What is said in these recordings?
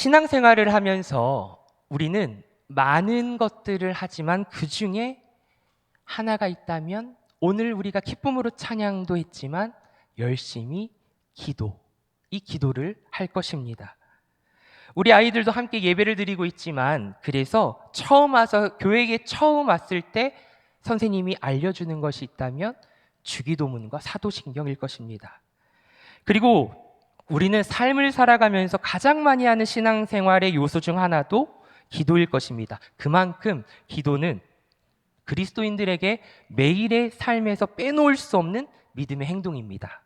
신앙생활을 하면서 우리는 많은 것들을 하지만 그 중에 하나가 있다면 오늘 우리가 기쁨으로 찬양도 했지만 열심히 이 기도를 할 것입니다. 우리 아이들도 함께 예배를 드리고 있지만 그래서 교회에 처음 왔을 때 선생님이 알려주는 것이 있다면 주기도문과 사도신경일 것입니다. 그리고 우리는 삶을 살아가면서 가장 많이 하는 신앙생활의 요소 중 하나도 기도일 것입니다. 그만큼 기도는 그리스도인들에게 매일의 삶에서 빼놓을 수 없는 믿음의 행동입니다.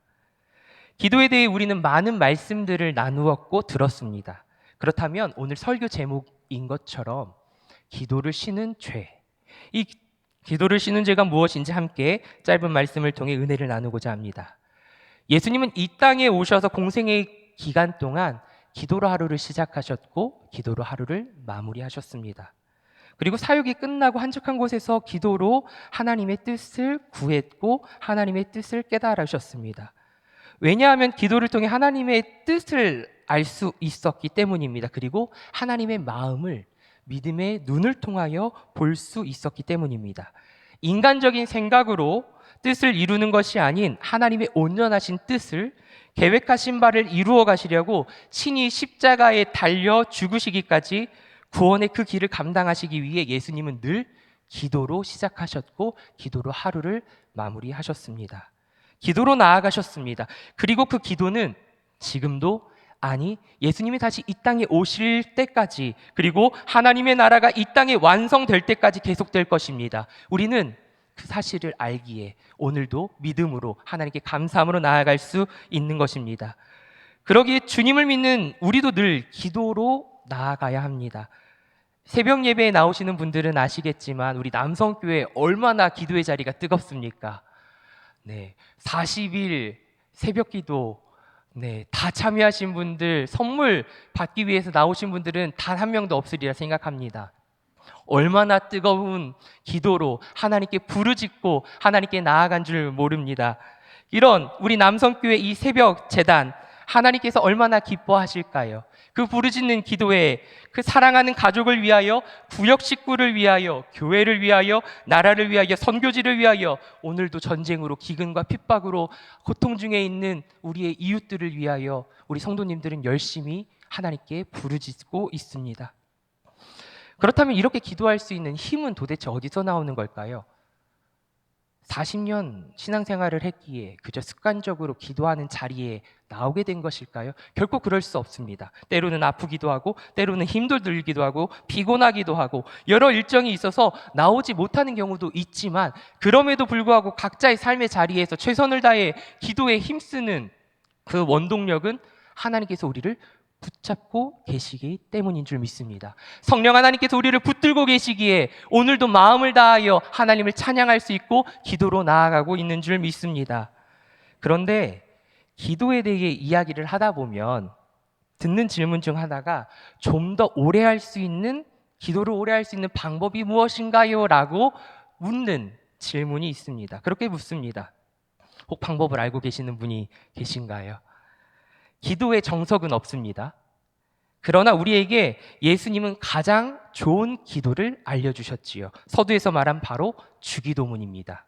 기도에 대해 우리는 많은 말씀들을 나누었고 들었습니다. 그렇다면 오늘 설교 제목인 것처럼 기도를 쉬는 죄, 이 기도를 쉬는 죄가 무엇인지 함께 짧은 말씀을 통해 은혜를 나누고자 합니다. 예수님은 이 땅에 오셔서 공생의 기간 동안 기도로 하루를 시작하셨고 기도로 하루를 마무리하셨습니다. 그리고 사역이 끝나고 한적한 곳에서 기도로 하나님의 뜻을 구했고 하나님의 뜻을 깨달으셨습니다. 왜냐하면 기도를 통해 하나님의 뜻을 알 수 있었기 때문입니다. 그리고 하나님의 마음을 믿음의 눈을 통하여 볼 수 있었기 때문입니다. 인간적인 생각으로 뜻을 이루는 것이 아닌 하나님의 온전하신 뜻을 계획하신 바를 이루어 가시려고 친히 십자가에 달려 죽으시기까지 구원의 그 길을 감당하시기 위해 예수님은 늘 기도로 시작하셨고 기도로 하루를 마무리하셨습니다. 기도로 나아가셨습니다. 그리고 그 기도는 지금도 예수님이 다시 이 땅에 오실 때까지 그리고 하나님의 나라가 이 땅에 완성될 때까지 계속될 것입니다. 우리는 그 사실을 알기에 오늘도 믿음으로 하나님께 감사함으로 나아갈 수 있는 것입니다. 그러기에 주님을 믿는 우리도 늘 기도로 나아가야 합니다. 새벽 예배에 나오시는 분들은 아시겠지만 우리 남성교회 얼마나 기도의 자리가 뜨겁습니까? 40일 새벽 기도 다 참여하신 분들, 선물 받기 위해서 나오신 분들은 단 한 명도 없으리라 생각합니다. 얼마나 뜨거운 기도로 하나님께 부르짖고 하나님께 나아간 줄 모릅니다. 이런 우리 남성교회 이 새벽 제단 하나님께서 얼마나 기뻐하실까요? 그 부르짖는 기도에 그 사랑하는 가족을 위하여, 구역 식구를 위하여, 교회를 위하여, 나라를 위하여, 선교지를 위하여, 오늘도 전쟁으로 기근과 핍박으로 고통 중에 있는 우리의 이웃들을 위하여 우리 성도님들은 열심히 하나님께 부르짖고 있습니다. 그렇다면 이렇게 기도할 수 있는 힘은 도대체 어디서 나오는 걸까요? 40년 신앙생활을 했기에 그저 습관적으로 기도하는 자리에 나오게 된 것일까요? 결코 그럴 수 없습니다. 때로는 아프기도 하고 때로는 힘도 들기도 하고 피곤하기도 하고 여러 일정이 있어서 나오지 못하는 경우도 있지만 그럼에도 불구하고 각자의 삶의 자리에서 최선을 다해 기도에 힘쓰는 그 원동력은 하나님께서 우리를 붙잡고 계시기 때문인 줄 믿습니다. 성령 하나님께서 우리를 붙들고 계시기에 오늘도 마음을 다하여 하나님을 찬양할 수 있고 기도로 나아가고 있는 줄 믿습니다. 그런데 기도에 대해 이야기를 하다 보면 듣는 질문 중 하나가 좀 더 오래 할 수 있는, 기도를 오래 할 수 있는 방법이 무엇인가요? 라고 묻는 질문이 있습니다. 그렇게 묻습니다. 혹 방법을 알고 계시는 분이 계신가요? 기도의 정석은 없습니다. 그러나 우리에게 예수님은 가장 좋은 기도를 알려주셨지요. 서두에서 말한 바로 주기도문입니다.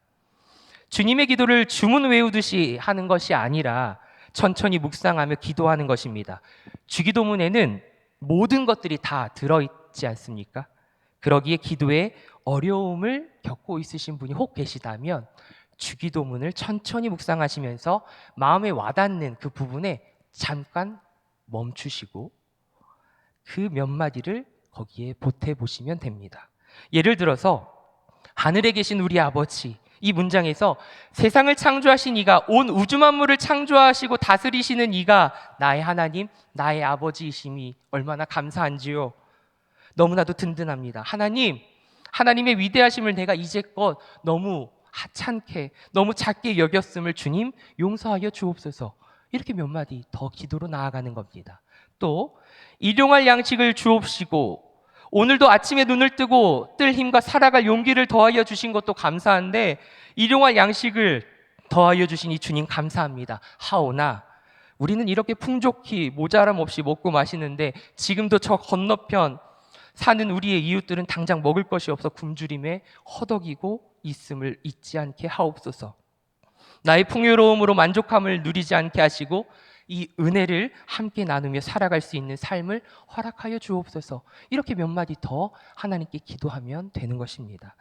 주님의 기도를 주문 외우듯이 하는 것이 아니라 천천히 묵상하며 기도하는 것입니다. 주기도문에는 모든 것들이 다 들어있지 않습니까? 그러기에 기도에 어려움을 겪고 있으신 분이 혹 계시다면 주기도문을 천천히 묵상하시면서 마음에 와닿는 그 부분에 잠깐 멈추시고 그 몇 마디를 거기에 보태보시면 됩니다. 예를 들어서 하늘에 계신 우리 아버지, 이 문장에서 세상을 창조하신 이가, 온 우주 만물을 창조하시고 다스리시는 이가 나의 하나님, 나의 아버지이심이 얼마나 감사한지요. 너무나도 든든합니다. 하나님의 위대하심을 내가 이제껏 너무 하찮게, 너무 작게 여겼음을 주님 용서하여 주옵소서. 이렇게 몇 마디 더 기도로 나아가는 겁니다. 또 일용할 양식을 주옵시고 오늘도 아침에 눈을 뜨고 뜰 힘과 살아갈 용기를 더하여 주신 것도 감사한데 일용할 양식을 더하여 주신 이 주님 감사합니다. 하오나 우리는 이렇게 풍족히 모자람 없이 먹고 마시는데 지금도 저 건너편 사는 우리의 이웃들은 당장 먹을 것이 없어 굶주림에 허덕이고 있음을 잊지 않게 하옵소서. 나의 풍요로움으로 만족함을 누리지 않게 하시고 이 은혜를 함께 나누며 살아갈 수 있는 삶을 허락하여 주옵소서. 이렇게 몇 마디 더 하나님께 기도하면 되는 것입니다.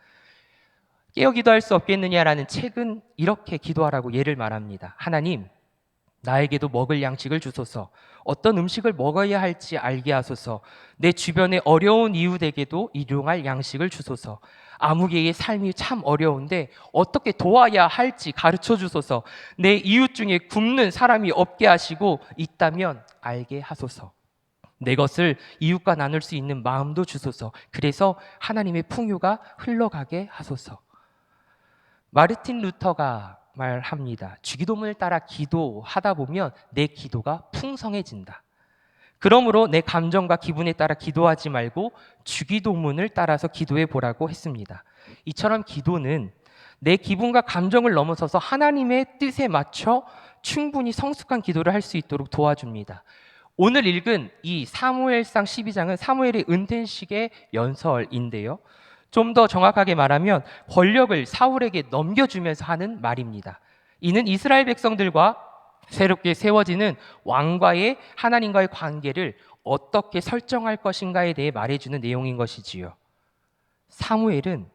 깨어 기도할 수 없겠느냐라는 책은 이렇게 기도하라고 예를 말합니다. 하나님, 나에게도 먹을 양식을 주소서. 어떤 음식을 먹어야 할지 알게 하소서. 내 주변에 어려운 이웃에게도 일용할 양식을 주소서. 아무개의 삶이 참 어려운데 어떻게 도와야 할지 가르쳐 주소서. 내 이웃 중에 굶는 사람이 없게 하시고 있다면 알게 하소서. 내 것을 이웃과 나눌 수 있는 마음도 주소서. 그래서 하나님의 풍요가 흘러가게 하소서. 마르틴 루터가 말합니다. 주기도문을 따라 기도하다 보면 내 기도가 풍성해진다. 그러므로 내 감정과 기분에 따라 기도하지 말고 주기도문을 따라서 기도해 보라고 했습니다. 이처럼 기도는 내 기분과 감정을 넘어서서 하나님의 뜻에 맞춰 충분히 성숙한 기도를 할 수 있도록 도와줍니다. 오늘 읽은 이 사무엘상 12장은 사무엘의 은퇴식의 연설인데요. 좀 더 정확하게 말하면 권력을 사울에게 넘겨주면서 하는 말입니다. 이는 이스라엘 백성들과 새롭게 세워지는 왕과의 하나님과의 관계를 어떻게 설정할 것인가에 대해 말해주는 내용인 것이지요. 사무엘은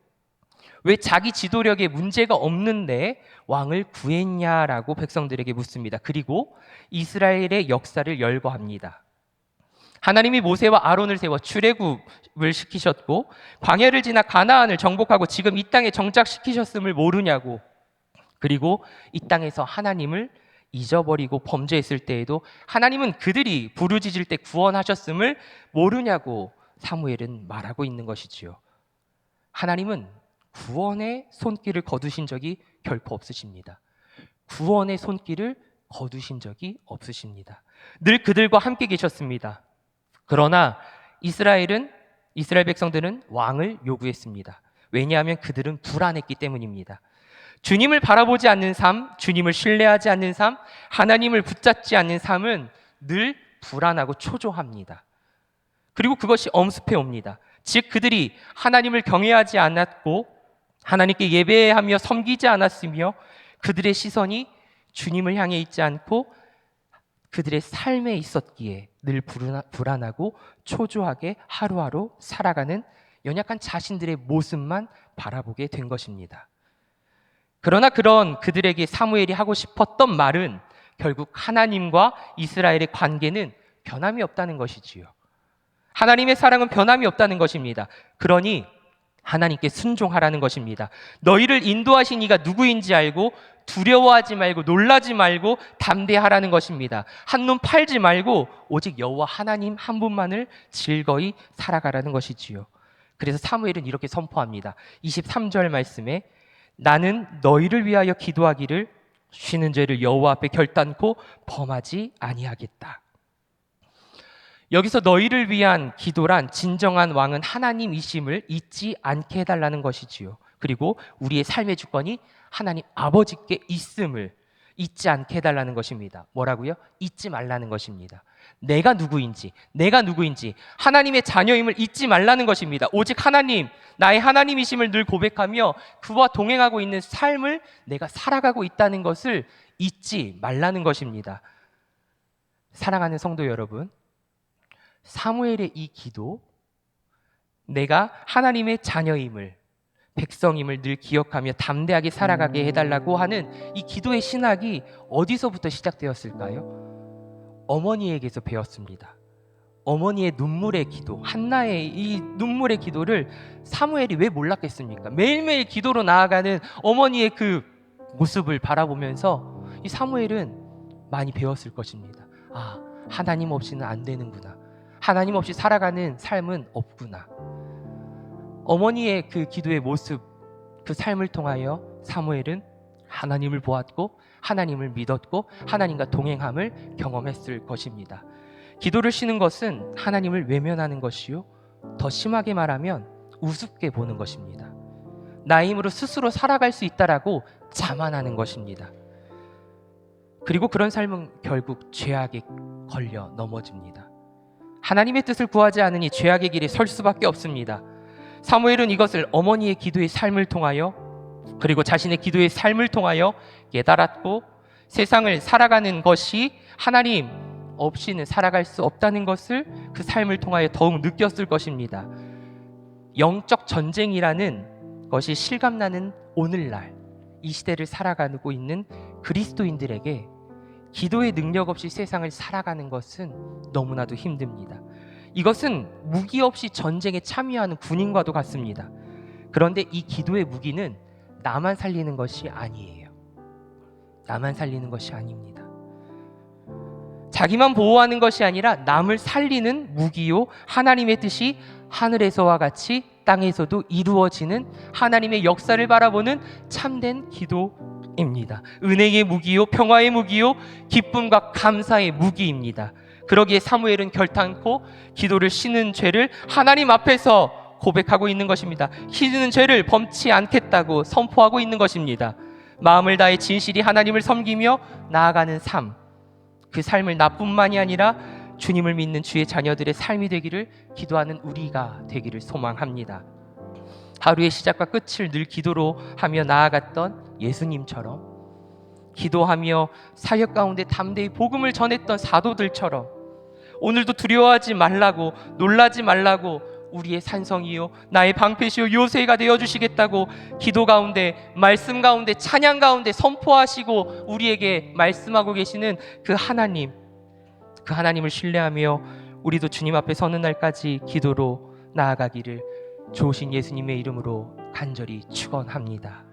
왜 자기 지도력에 문제가 없는데 왕을 구했냐라고 백성들에게 묻습니다. 그리고 이스라엘의 역사를 열거합니다. 하나님이 모세와 아론을 세워 출애굽을 시키셨고 광야를 지나 가나안을 정복하고 지금 이 땅에 정착시키셨음을 모르냐고, 그리고 이 땅에서 하나님을 잊어버리고 범죄했을 때에도 하나님은 그들이 부르짖을 때 구원하셨음을 모르냐고 사무엘은 말하고 있는 것이지요. 하나님은 구원의 손길을 거두신 적이 결코 없으십니다. 구원의 손길을 거두신 적이 없으십니다. 늘 그들과 함께 계셨습니다. 그러나 이스라엘 백성들은 왕을 요구했습니다. 왜냐하면 그들은 불안했기 때문입니다. 주님을 바라보지 않는 삶, 주님을 신뢰하지 않는 삶, 하나님을 붙잡지 않는 삶은 늘 불안하고 초조합니다. 그리고 그것이 엄습해 옵니다. 즉 그들이 하나님을 경외하지 않았고 하나님께 예배하며 섬기지 않았으며 그들의 시선이 주님을 향해 있지 않고 그들의 삶에 있었기에 늘 불안하고 초조하게 하루하루 살아가는 연약한 자신들의 모습만 바라보게 된 것입니다. 그러나 그런 그들에게 사무엘이 하고 싶었던 말은 결국 하나님과 이스라엘의 관계는 변함이 없다는 것이지요. 하나님의 사랑은 변함이 없다는 것입니다. 그러니 하나님께 순종하라는 것입니다. 너희를 인도하신 이가 누구인지 알고 두려워하지 말고 놀라지 말고 담대하라는 것입니다. 한눈 팔지 말고 오직 여호와 하나님 한 분만을 즐거이 살아가라는 것이지요. 그래서 사무엘은 이렇게 선포합니다. 23절 말씀에 나는 너희를 위하여 기도하기를 쉬는 죄를 여호와 앞에 결단코 범하지 아니하겠다. 여기서 너희를 위한 기도란 진정한 왕은 하나님이심을 잊지 않게 해달라는 것이지요. 그리고 우리의 삶의 주권이 하나님 아버지께 있음을 잊지 않게 해달라는 것입니다. 뭐라고요? 잊지 말라는 것입니다. 내가 누구인지 하나님의 자녀임을 잊지 말라는 것입니다. 오직 하나님, 나의 하나님이심을 늘 고백하며 그와 동행하고 있는 삶을 내가 살아가고 있다는 것을 잊지 말라는 것입니다. 사랑하는 성도 여러분, 사무엘의 이 기도, 내가 하나님의 자녀임을, 백성임을 늘 기억하며 담대하게 살아가게 해달라고 하는 이 기도의 신학이 어디서부터 시작되었을까요? 어머니에게서 배웠습니다. 어머니의 눈물의 기도, 한나의 이 눈물의 기도를 사무엘이 왜 몰랐겠습니까? 매일매일 기도로 나아가는 어머니의 그 모습을 바라보면서 이 사무엘은 많이 배웠을 것입니다. 아, 하나님 없이는 안 되는구나. 하나님 없이 살아가는 삶은 없구나. 어머니의 그 기도의 모습, 그 삶을 통하여 사무엘은 하나님을 보았고 하나님을 믿었고 하나님과 동행함을 경험했을 것입니다. 기도를 쉬는 것은 하나님을 외면하는 것이요, 더 심하게 말하면 우습게 보는 것입니다. 나의 힘으로 스스로 살아갈 수 있다라고 자만하는 것입니다. 그리고 그런 삶은 결국 죄악에 걸려 넘어집니다. 하나님의 뜻을 구하지 않으니 죄악의 길에 설 수밖에 없습니다. 사무엘은 이것을 어머니의 기도의 삶을 통하여 그리고 자신의 기도의 삶을 통하여 깨달았고 세상을 살아가는 것이 하나님 없이는 살아갈 수 없다는 것을 그 삶을 통하여 더욱 느꼈을 것입니다. 영적 전쟁이라는 것이 실감나는 오늘날 이 시대를 살아가고 있는 그리스도인들에게 기도의 능력 없이 세상을 살아가는 것은 너무나도 힘듭니다. 이것은 무기 없이 전쟁에 참여하는 군인과도 같습니다. 그런데 이 기도의 무기는 나만 살리는 것이 아니에요. 나만 살리는 것이 아닙니다. 자기만 보호하는 것이 아니라 남을 살리는 무기요 하나님의 뜻이 하늘에서와 같이 땅에서도 이루어지는 하나님의 역사를 바라보는 참된 기도입니다. 은혜의 무기요 평화의 무기요 기쁨과 감사의 무기입니다. 그러기에 사무엘은 결단코 기도를 씻는 죄를 하나님 앞에서 고백하고 있는 것입니다. 씻는 죄를 범치 않겠다고 선포하고 있는 것입니다. 마음을 다해 진실이 하나님을 섬기며 나아가는 삶, 그 삶을 나뿐만이 아니라 주님을 믿는 주의 자녀들의 삶이 되기를 기도하는 우리가 되기를 소망합니다. 하루의 시작과 끝을 늘 기도로 하며 나아갔던 예수님처럼, 기도하며 사역 가운데 담대히 복음을 전했던 사도들처럼 오늘도 두려워하지 말라고, 놀라지 말라고 우리의 산성이요 나의 방패시요 요새가 되어주시겠다고 기도 가운데, 말씀 가운데, 찬양 가운데 선포하시고 우리에게 말씀하고 계시는 그 하나님, 그 하나님을 신뢰하며 우리도 주님 앞에 서는 날까지 기도로 나아가기를 좋으신 예수님의 이름으로 간절히 축원합니다.